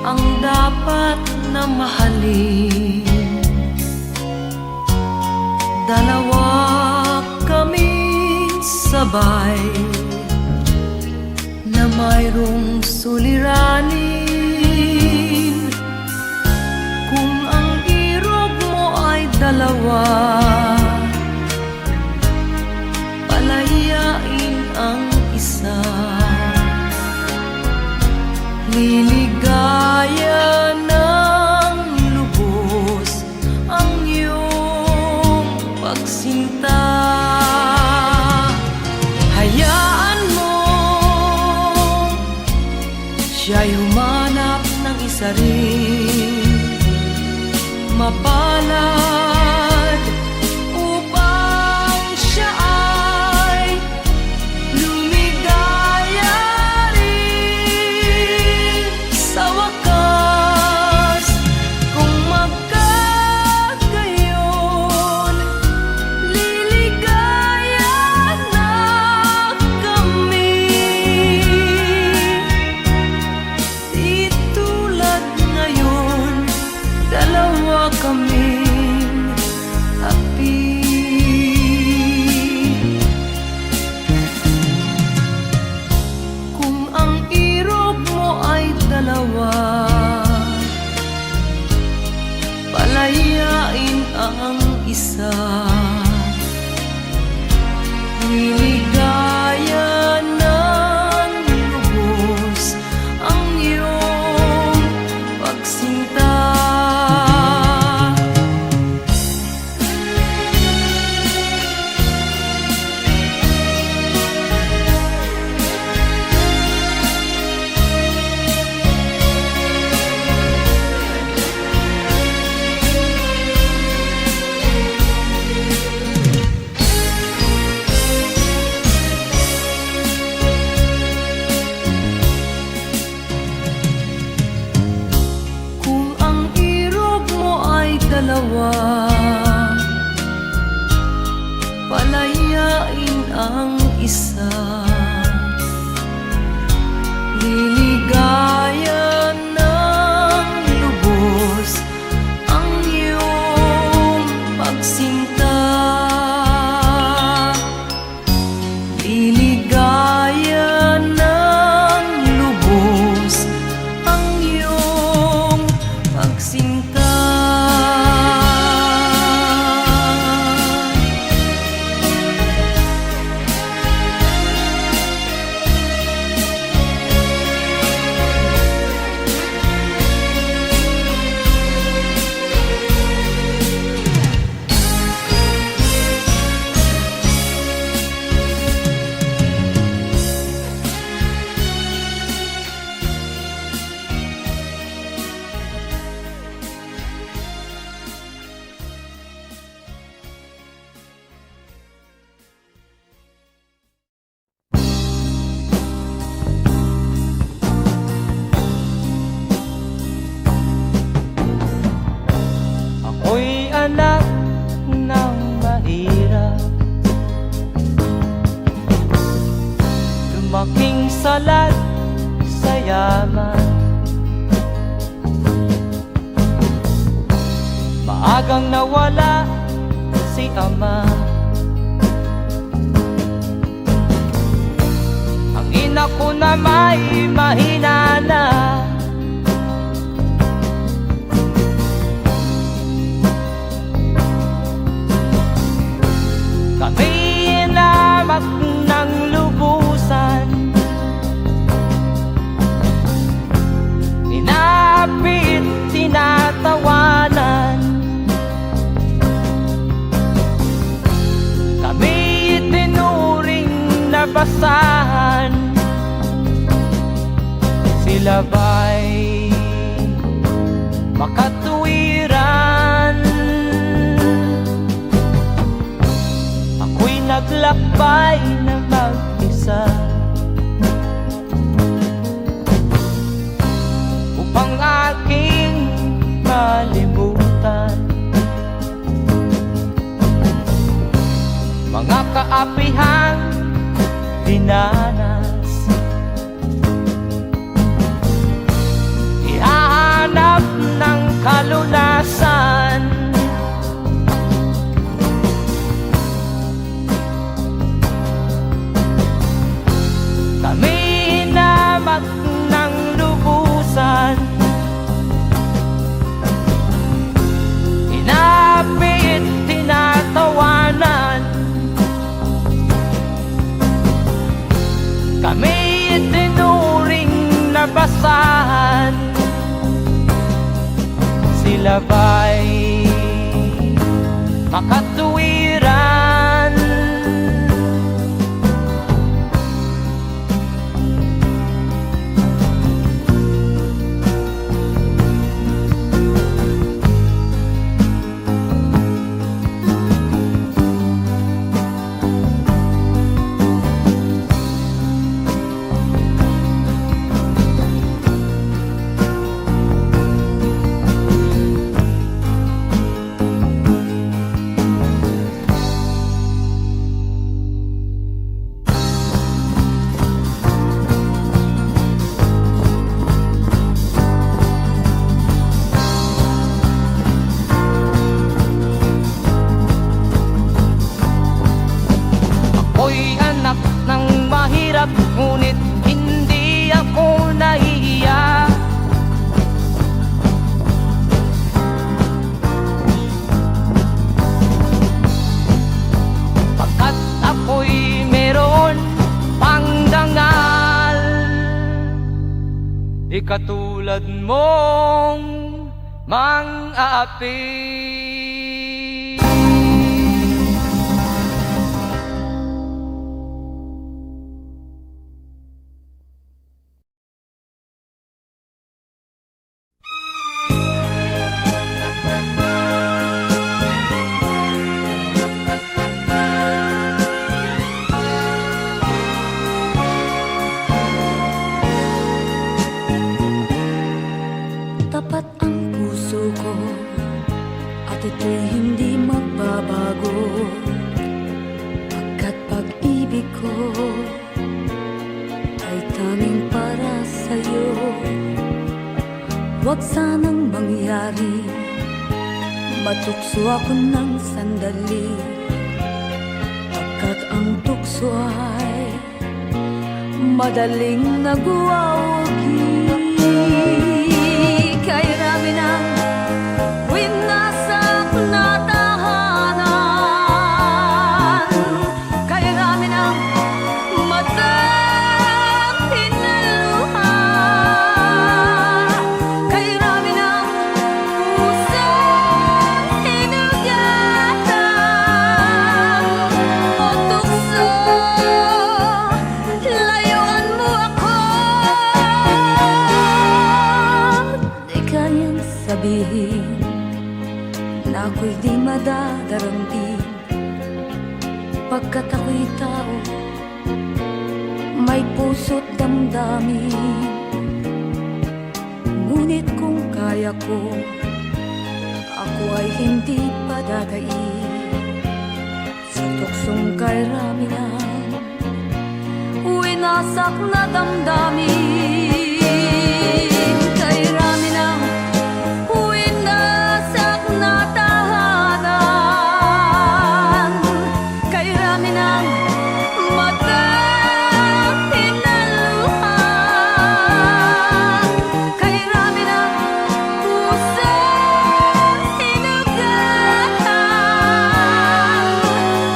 ang dapat na mahalin. Dalawa kaming sabay na mayroong suliranin. Kung ang irog mo ay dalawa, palayain ang isa. Liligaya ng lubos ang iyong pagsinta. Hayaan mo siya'y humanap ng isa rin mapalad upang siya ay lumigaya rin sa wakas. Kung magkagayon, liligaya na kami. Di tulad ngayon, dalawa kaming api. Kung ang irog mo ay dalawa, palayain ang isa. Liligaya ng lubos ang iyong pagsinta. Kung ang irog mo ay dalawa, palayain ang isa. Liligaya ng lubos ang iyong pagsinta. Liligaya ng lubos ang iyong pagsinta. Ako'y anak ng mahirap, lumaking salat sa yaman. Maagang nawala si ama, ang ina ko na may mahina na. Kami inamak ng lubusan, inapit, tinatawanan. Kami itinuring na basahan, sila ba'y makatuwiran? Ako'y naglakbay na mag-isa upang aking malimutan mga kaapihang dinanas. Ihahangin Kami itinuring na basahan, sila ba'y makatuwiran? Ako'y anak ng mahirap, ngunit hindi ako nahihiya. Pagkat ako'y meron pang dangal, di katulad mong mang-aapi. Tapat ang puso ko at ito'y hindi magbabago, pagkat pag-ibig ko ay tanging para sa'yo. Huwag sanang mangyari matukso ako ng sandali, pagkat ang tukso ay madaling nagwawagi. Kay rami ng winasak na tahanan, kay rami ng matang hinaluha, kay rami ng pusong hinugatan. O tukso, layuan mo ako. Di kayang sabihin na ako'y di madadaramdin, pagkat ako'y tao, may puso't damdamin. Ngunit kung kaya ko, ako ay hindi padadaig sa tuksong kay rami ng winasak na damdamin. Kay rami ng winasak na tahanan, kay rami ng matang hinaluha, kay rami ng pusong hinugatan.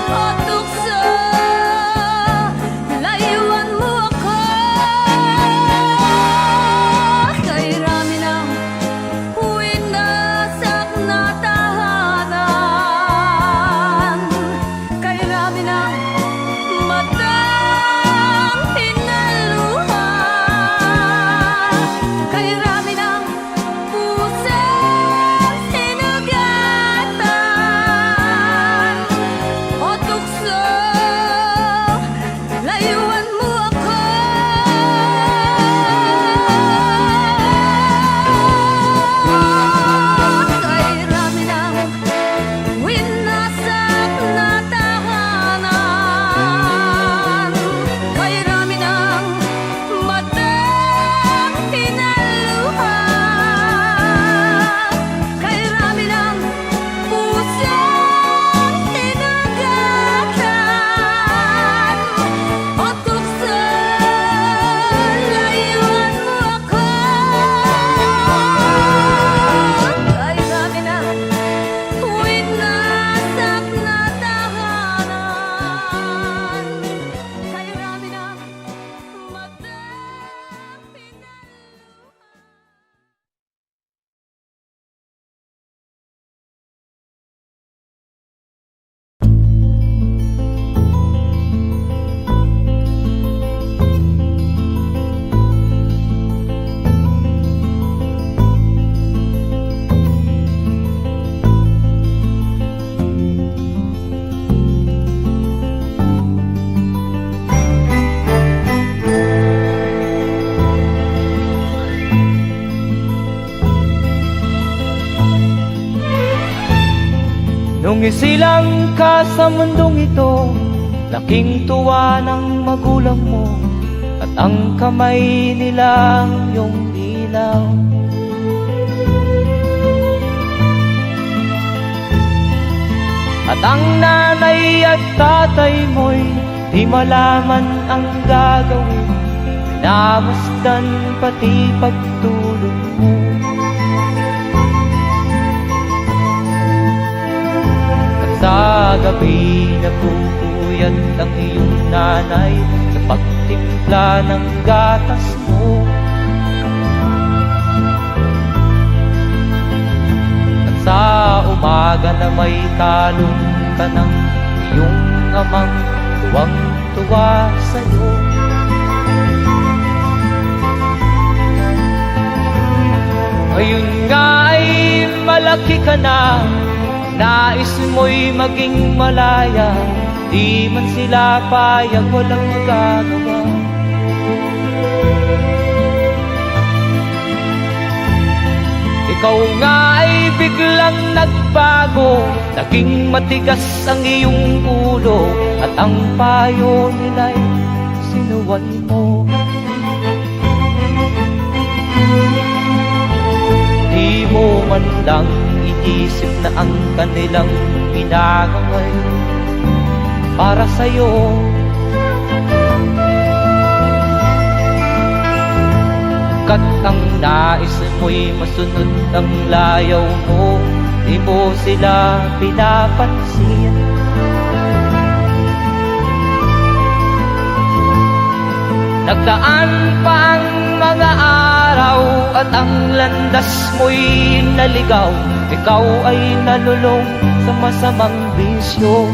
O tukso, layuan mo ako. isilang ka sa mundong ito, laking tuwa ng magulang mo, at ang kamay nila iyong ilaw. At ang nanay at tatay mo'y di malaman ang gagawin, namasdan pati pagtulog mo. At sa gabi napupuyat ang iyong nanay sa pagtimpla ng gatas mo. At sa umaga na may talong ka ng iyong amang tuwang-tuwa sa'yo. Ngayon nga ay malaki ka na, nais mo'y maging malaya, di man sila payag, walang magagawa. Ikaw nga ay biglang nagbago, naging matigas ang iyong ulo, at ang payo nila'y sinuway mo. Di mo man lang iisip na ang kanilang ginagaway para sa'yo. Kat ang nais mo'y masunod ang layaw mo, di mo sila pinapansin. Nagdaan pa ang mga araw at ang landas mo'y naligaw, ikaw ay nalulong sa masamang bisyo.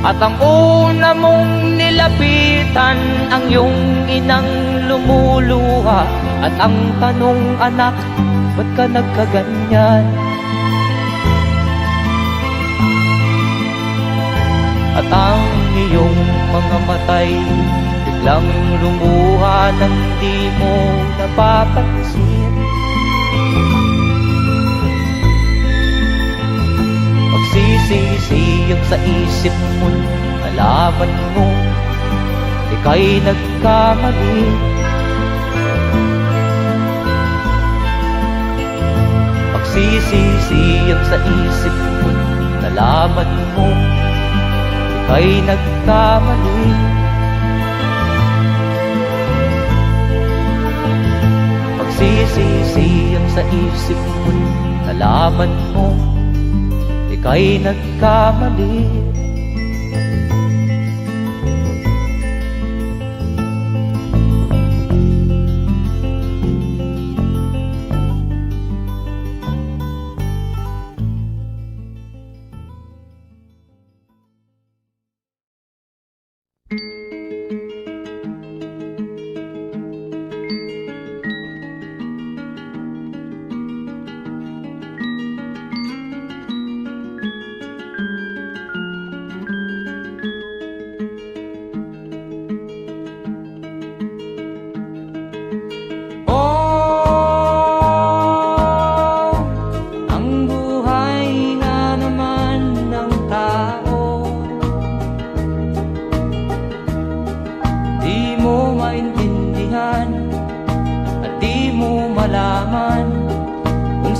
At ang una mong nilapitan ang iyong inang lumuluha, at ang tanong, anak, ba't ka nagkaganyan? At ang iyong mga matay biglang lumuha nang di mo napapansin. Magsisisiyag sa isip mo, nalaman mo ika'y nagkamali. Magsisisiyag sa isip mo, nalaman mo ika'y nagkamali. Magsisisiyag sa isip mo, nalaman mo ika'y nagkamali.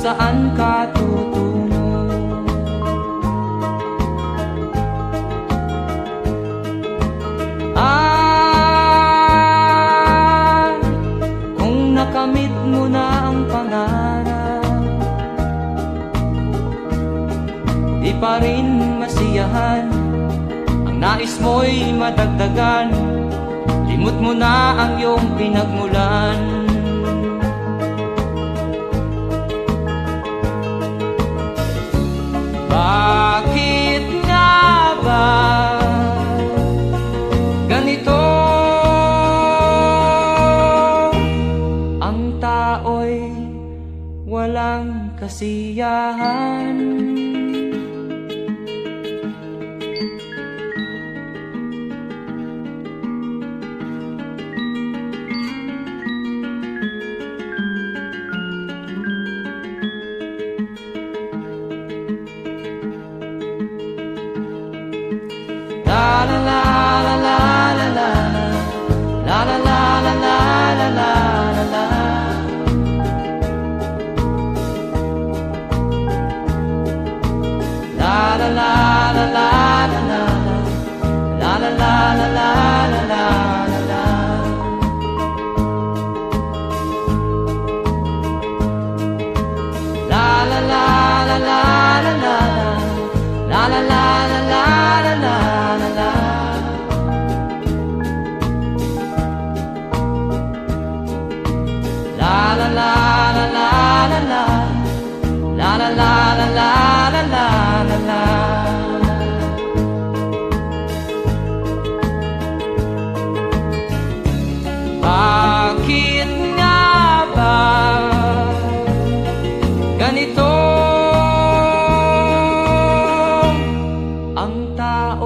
Saan ka tutungo? Kung nakamit mo na ang pangarap, di pa rin masiyahan, ang nais mo'y madagdagan, limot mo na ang iyong pinagmulan. Bakit nga ba ganito? Ang tao'y walang kasiyahan.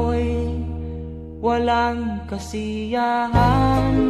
tao'y walang kasiyahan.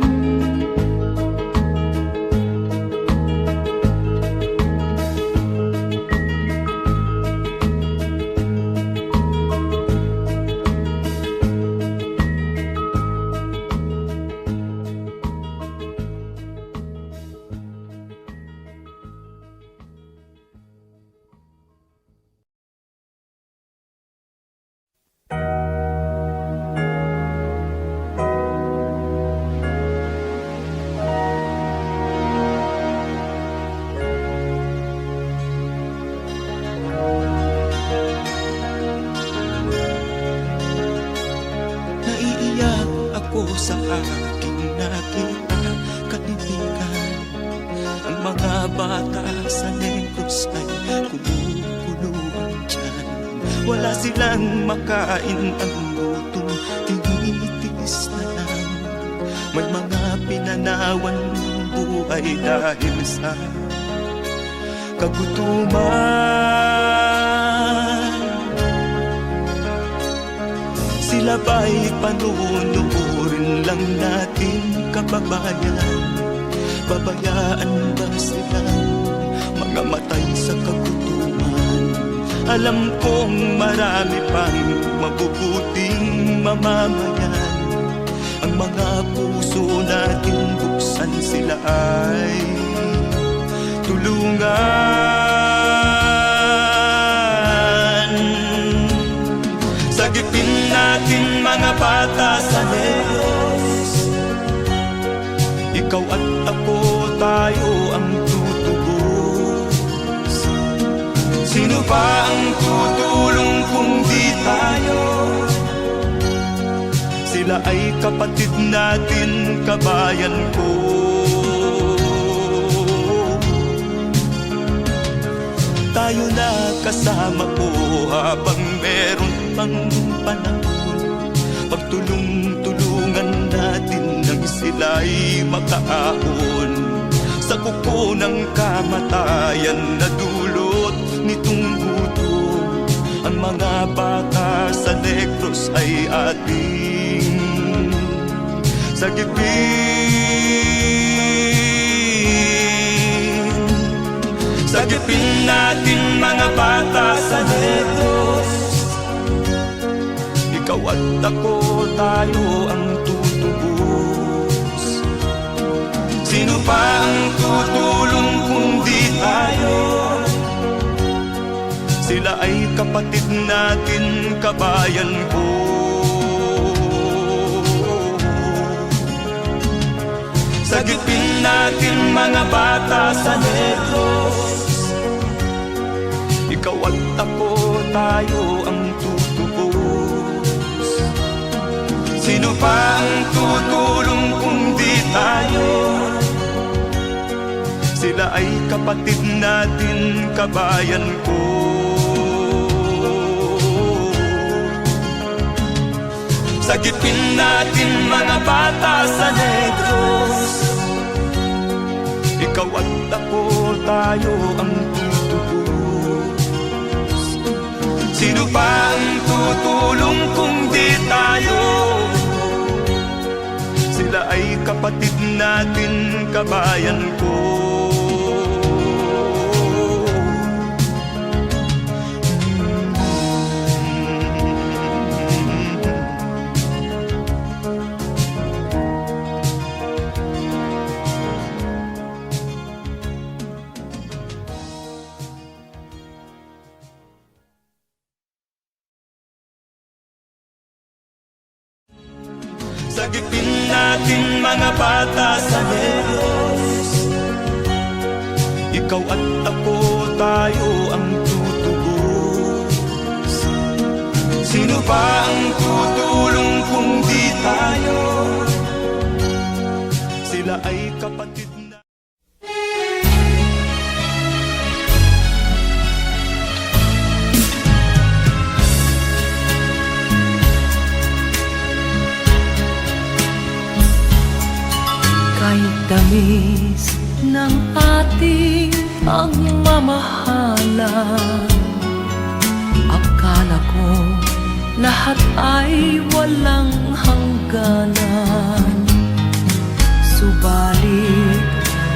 Naiiyak ako sa aking nakita, kaibigan. Ang mga bata sa Negros ay kumukuluan dyan. Wala silang makain, ang gutom tinitiis na lang. May mga pinanawan ng buhay dahil sa kagutuman. Sila ba'y panunurin lang natin, kababayan? Babayaan ba silang mga matay sa kagutuman? Alam kong marami pang mabubuting mamamayan. Ang mga puso natin buksan, sila ay tulungan. Sagipin natin mga bata sa Negros. Ikaw at ako, tayo ang tutubos. Sino ba ang tutulong kung di tayo? Sila ay kapatid natin, kabayan ko. Tayo na kasama ko habang meron pang panahon. Pagtulong-tulungan natin nang sila'y makaahon sa kuko ng kamatayan na dulot nitong gutom. Ang mga bata sa Negros ay ating sagipin. Sagipin natin mga bata sa Negros. Ikaw at ako, tayo ang tutubos. Sino pa ang tutulong kung di tayo? Sila ay kapatid natin, kabayan ko. Sagipin natin mga bata sa Negros. Ikaw at ako, tayo ang tutubos. Sino pa ang tutulong kung di tayo? Sila ay kapatid natin, kabayan ko. Sagipin natin mga bata sa Negros. Ikaw at ako, tayo ang tutubos. Sino pa ang tutulong kung di tayo? Sila ay kapatid natin, kabayan ko. Sagipin natin mga bata sa Negros. Ikaw at ako, tayo ang tutubos. Sino ba ang tutulong kung di tayo? Sila ay kapatid na. Kahit tamis ng ating pagmamahalan, akala ko lahat ay walang hangganan. Subalit,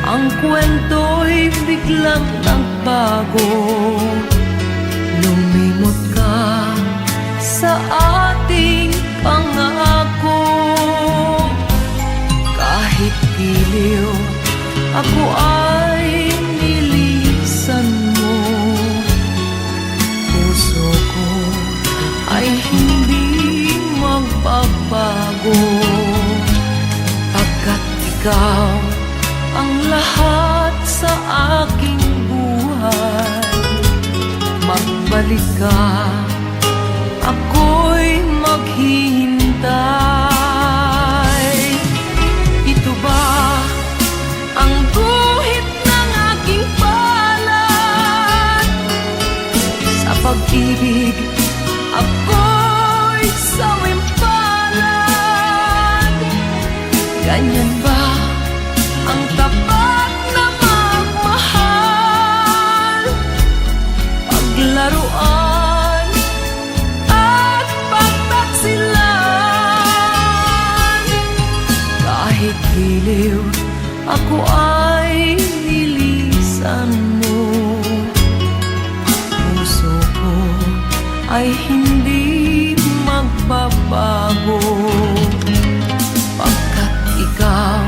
ang kwento'y biglang nagbago. Lumimot ka sa ating pangako. Kahit giliw, ako ay nilisan mo. Puso ko ay hindi magbabago, pagkat ikaw ang lahat sa aking buhay. Magbalik ka, ako'y maghihintay. Ito ba ang guhit ng aking palad? Sa pag-ibig, ako'y sawimpalad. Ganyan ba ang tapat na magmahal? Paglaruan at pagtaksilan. Kahit giliw, ako ay nilisan mo. Puso ko ay hindi magbabago, pagkat ikaw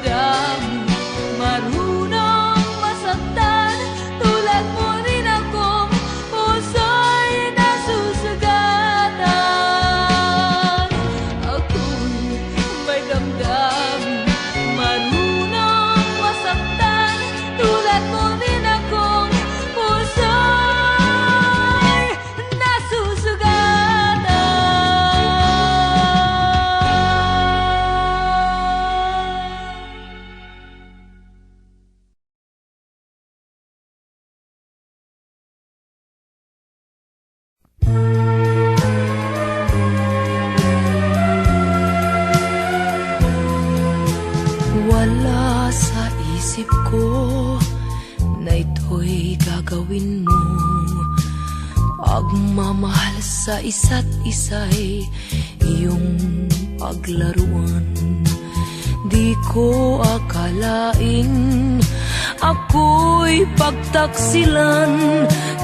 damdamin, marunong masaktan. Tulad mo rin akong puso'y nasusugatan. Ako'y may damdamin, marunong masaktan. Tulad mo rin akong puso'y nasusugatan. Wala sa isip ko na ito'y gagawin mo. Pagmamahal sa isa't isa'y iyong paglaruan. Di ko akalaing ako'y pagtaksilan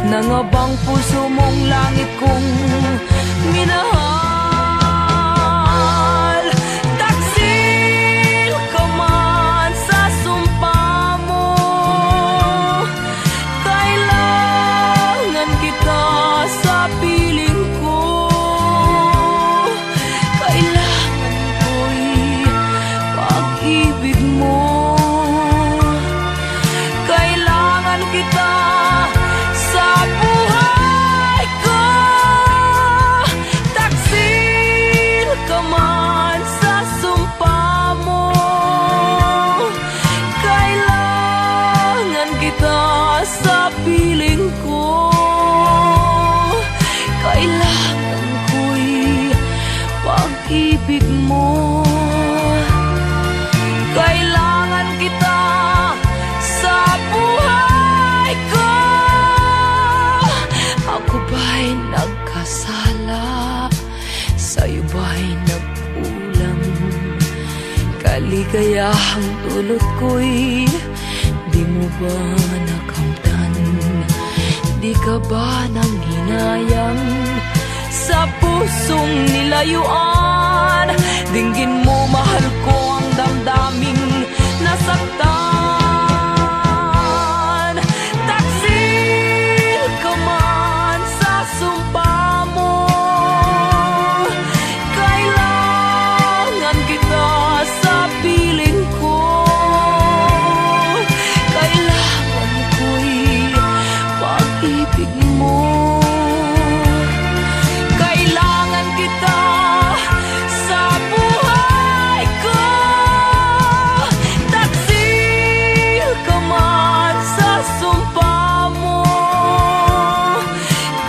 ng abang puso mong langit kong minahal. Taksil ka man sa sumpa mo, kailangan kita sa piling ko. Kailangan ko'y pag-ibig mo. Kailangan kita sa buhay ko. Taksil ka man sa sumpa mo, kailangan kita sa piling ko. Kailangan ko'y pag-ibig mo. Kailangan kita sa buhay ko. Ako ba'y nagkasala? Sa'yo ba'y nagkulang? Kaligayahang dulot ko'y di mo ba nakamtan? Di ka ba nang hinayang sa pusong nilayuan? Dinggin mo, mahal ko, ang damdaming nasaktan. Taksil ka man sa sumpa mo, kailangan kita sa piling ko. Kailangan ko'y pag-ibig mo. Kailangan kita sa buhay ko. Taksil ka man sa sumpa mo,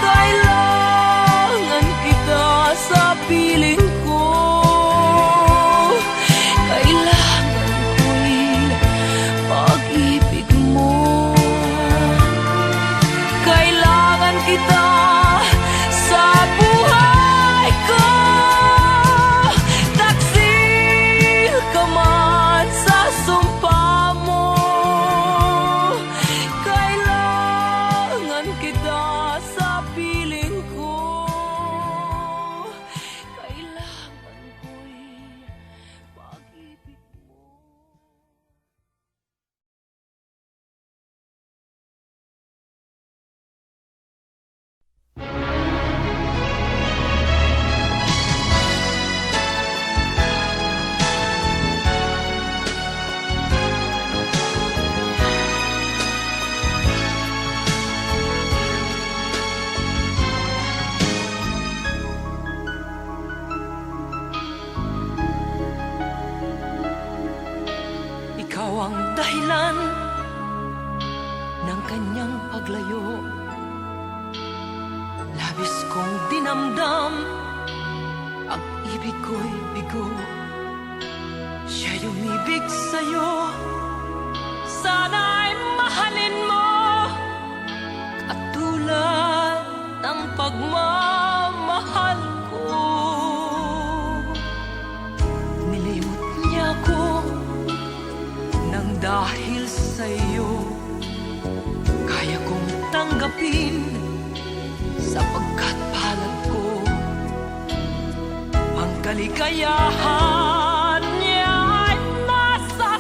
kailangan kita sa piling ko. Kailangan ko'y pag-ibig mo. Kailangan kita sa buhay ko. Taksil ka man sa sumpa mo, kailangan kita sa piling ko. Kailangan ko'y pag-ibig mo. Ikaw ang dahilan ng kanyang paglayo. Labis kong dinamdam, ang ibig ko'y bigo. Siya'y umibig sa'yo, sana'y mahalin mo, katulad ng pagmamahal ko. Nilimot niya ko nang dahil sa'yo, kaya kong tanggapin sapagkat palad ko. Ang kaligayahan niya ay nasa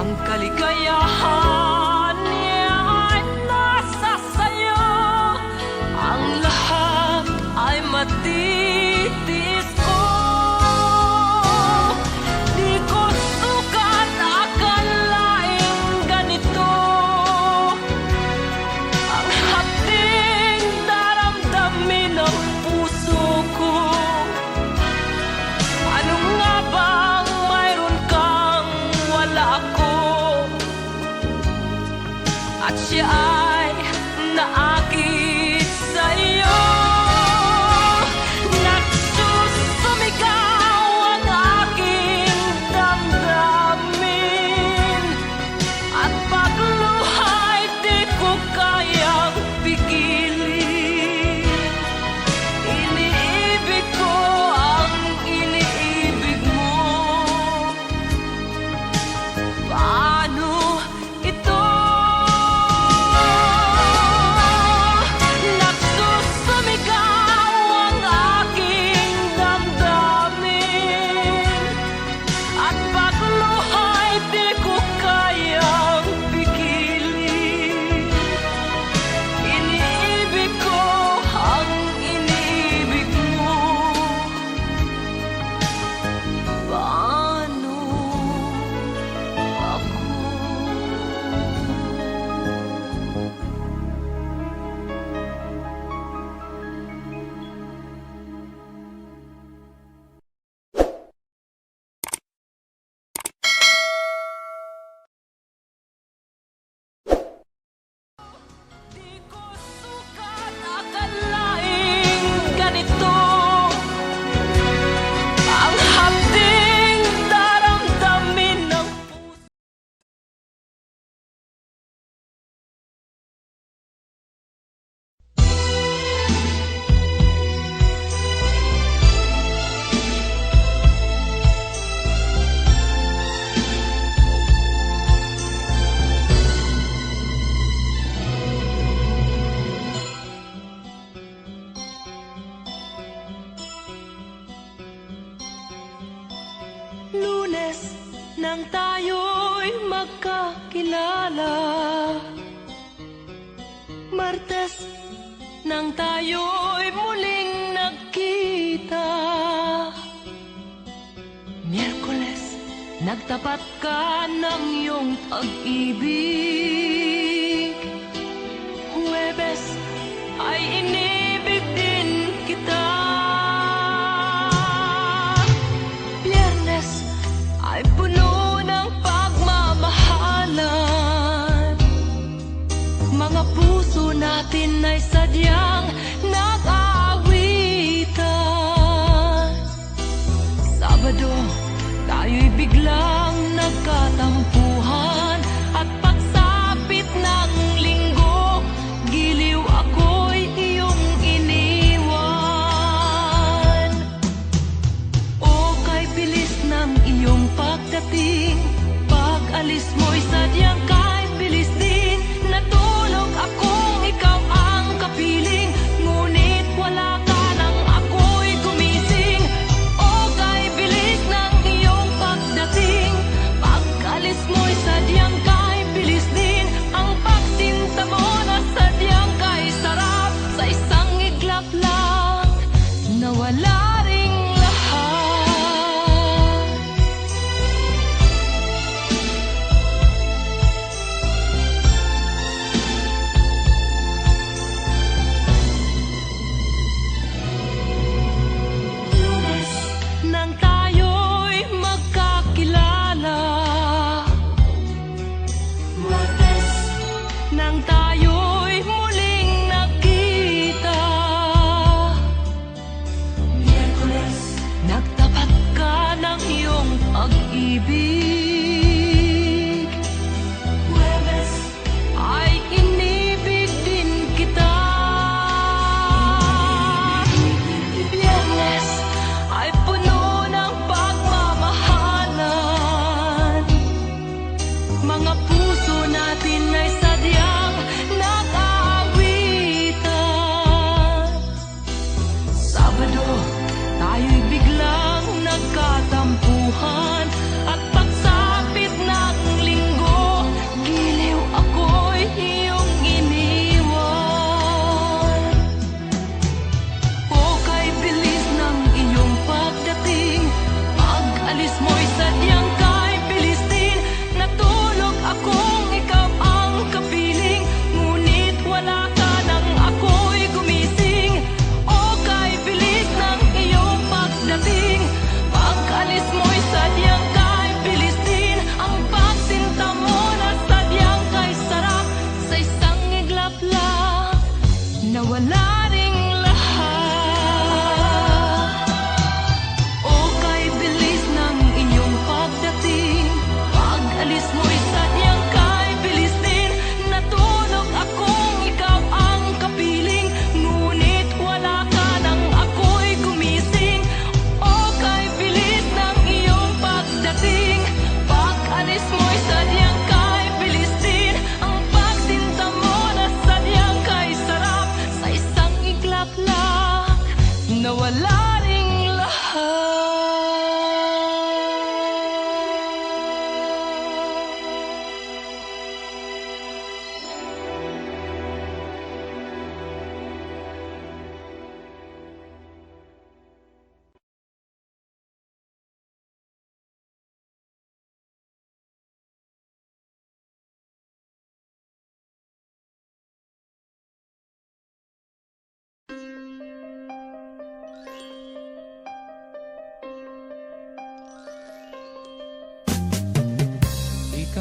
Ang kaligayahan niya ay nasa sayo. Ang lahat ay matitis ko. Di ko sukat akalaing ganito. Ang hapding daramdamin ng puso ko. Ano nga bang mayroon kang wala ako? At siya ay naakit sa'yo. Nagsusumigaw ang aking damdamin. At pagluha'y di ko kayang pigilin. Iniibig ko ang iniibig mo. Paano ito? Nagsusumigaw ang aking damdamin. At pagluha'y di ko kayang pigilin. Iniibig ko ang iniibig mo. Paano ako? Di ko sukat akalaing ganito. Ang hapding daramdamin ng puso. Lunes nang tayo'y magkakilala. Martes nang tayo'y muling nagkita. Miyerkules, nagtapat ka ng iyong pag-ibig. Huwebes ay inibig din kita. Biyernes ay puno ng pagmamahalan. Mga puso natin ay sadyang nag-aawitan. Sabado, tayo'y biglang nagkatampuhan. At pagsapit ng linggo, giliw ako'y iyong iniwan. O kay bilis ng iyong pagdating, pag-alis mo'y sadyang kay bilis din. Natulog akong ikaw ang kapiling, ngunit wala ka nang ako'y gumising. O kay bilis ng iyong pagdating, pag-alis mo'y sadyang kay bilis din. Ang pagsinta mo na sadyang kay sarap, sa isang iglap lang nawala ring lahat.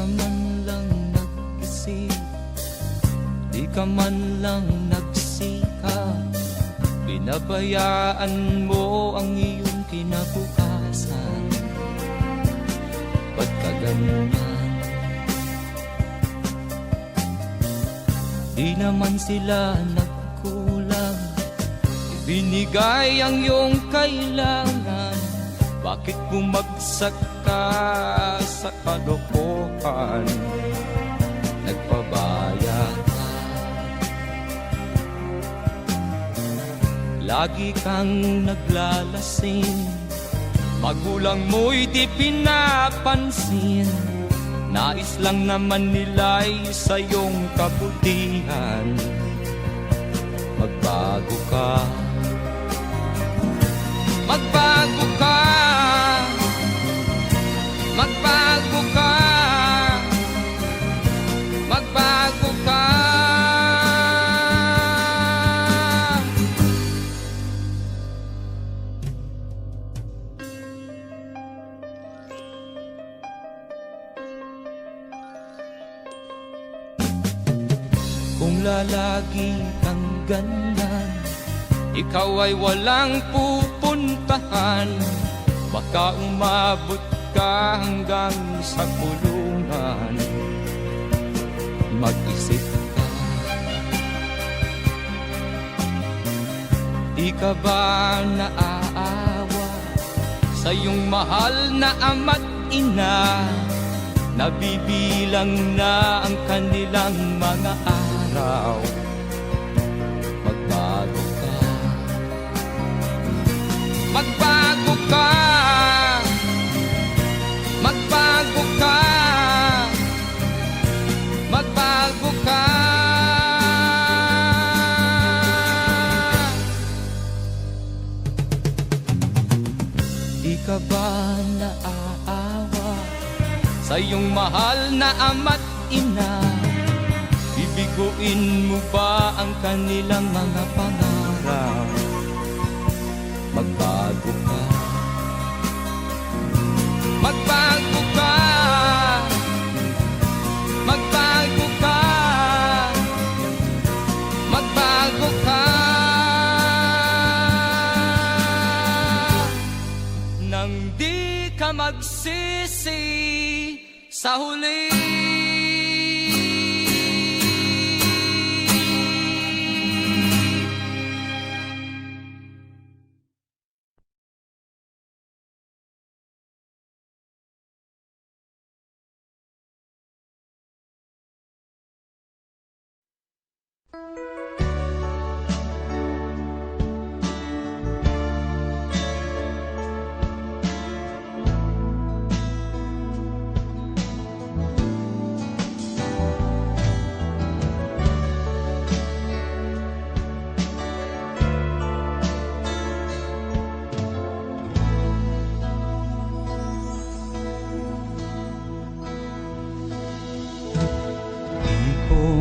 ka man lang nag-isip, di ka man lang nagsikap, binabayaan mo ang iyong kinabukasan. Ba't ka ganyan? Di naman sila nagkulang, ibinigay ang iyong kailangan. Bakit bumagsak ka sa kalokohan? Nagpabaya ka, lagi kang naglalasing, magulang mo'y di pinapansin. Nais lang naman nila'y sa iyong kabutihan. Magbago ka, magbago ka, magbago ka, magbago ka. Kung lalagi kang ganyan, ikaw ay walang pupuntahan. Baka umabot ka hanggang sa kulungan. Mag-isip ka, di ka ba naaawa sa iyong mahal na ama't ina? Nabibilang na ang kanilang mga araw. Magbago ka, magbago ka, magbago ka, magbago ka. Di ka ba naaawa sa iyong mahal na ama't ina? Bibiguin mo ba ang kanilang mga pangarap? Magbago ka, magbago ka, magbago ka, magbago ka. Nang di ka magsisi sa huli.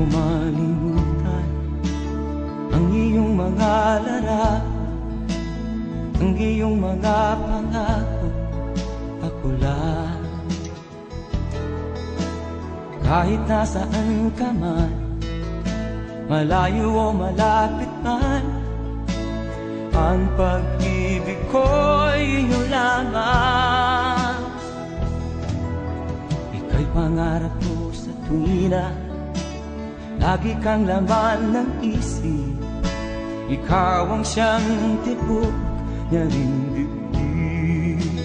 Malimutan ang iyong mga larap, ang iyong mga pangako, ako lang. Kahit nasaan ka man, malayo o malapit man, ang pag-ibig ko'y iyo lamang. Ika'y pangarap ko sa tuwina, lagi kang laman ng isip. Ikaw ang siyang tibok niya ring dibdib.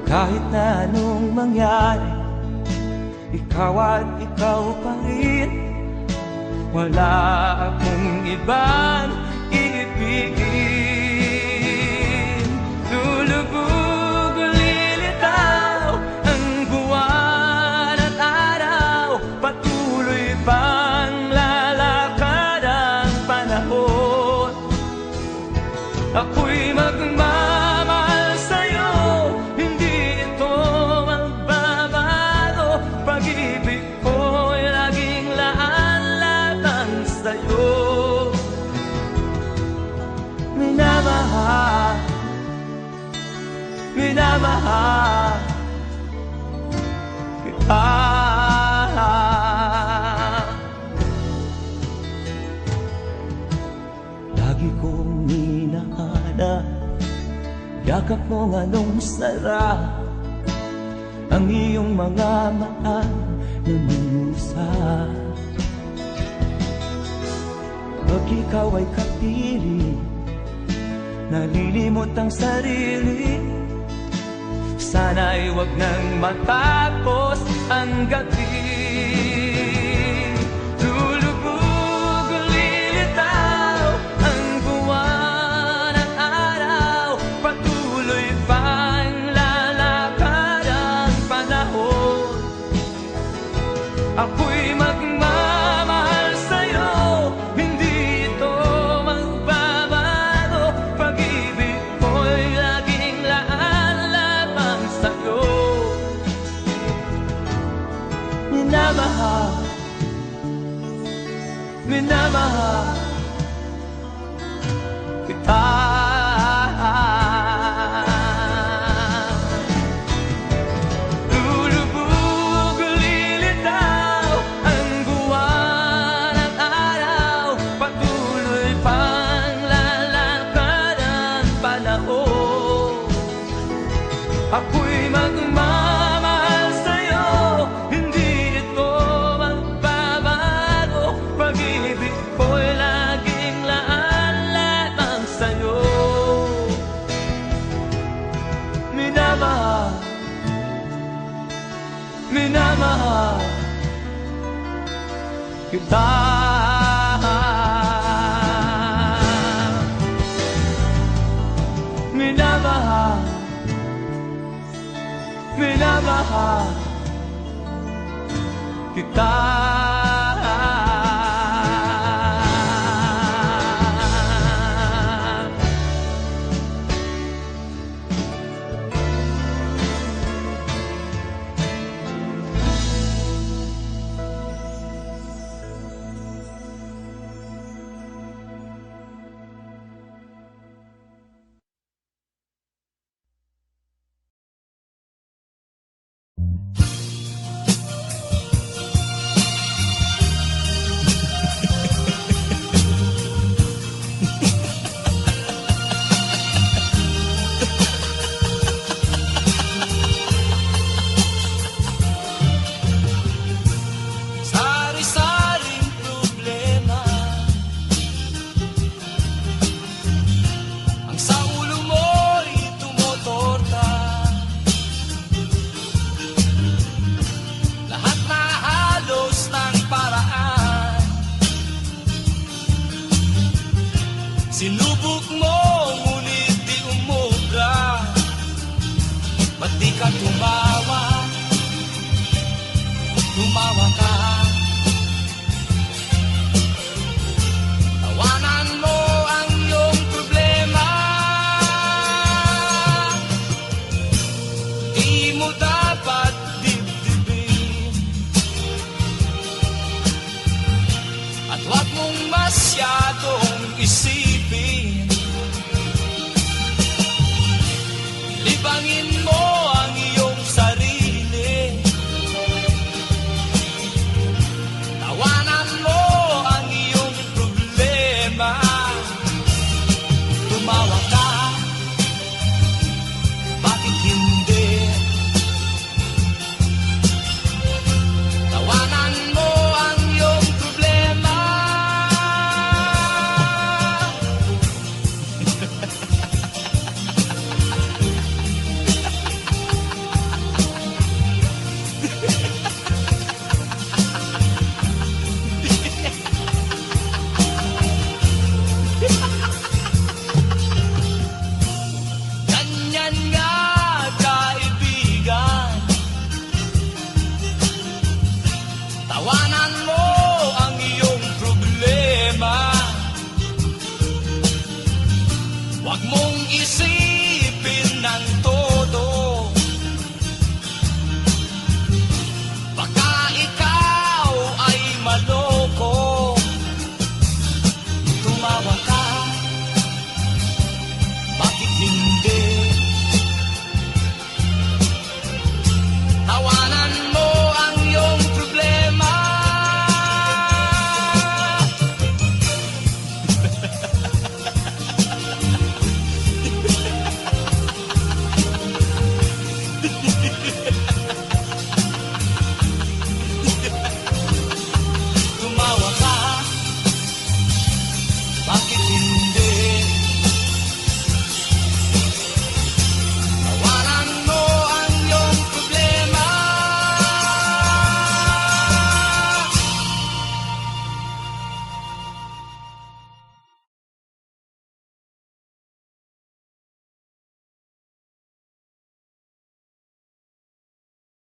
Kahit na anong mangyari, ikaw at ikaw pa rin. Wala akong ibang iibigin. Lulubog o lilitaw ang buwan at araw, patuloy pang lalakad ang panahon. Ako'y magmamahal sa'yo, hindi ito magbabago. Pag-ibig ko'y laging laan-latang sa'yo. yakap mo anong sarap, ang iyong mga mata nangungusap. Pag ikaw ay kapili, nalilimot ang sarili. Sana'y wag nang matapos ang gabi. Lulubog, lilitaw ang buwan at araw. Patuloy pang lalakad ang panahon. Ako'y magmamahal sa'yo, hindi ito magbabago. Pag-ibig ko'y laging laan lamang sa'yo. Minamahal, minamahal kita. Lulubog, lilitaw ang buwan at araw. Patuloy pang lalakad ang panahon. Ako'y magmamahal sa'yo, hindi ito magbabago. Pag-ibig ko'y laging laan lamang sa'yo. Minamahal, minamahal kita. Minamahal, minamahal kita.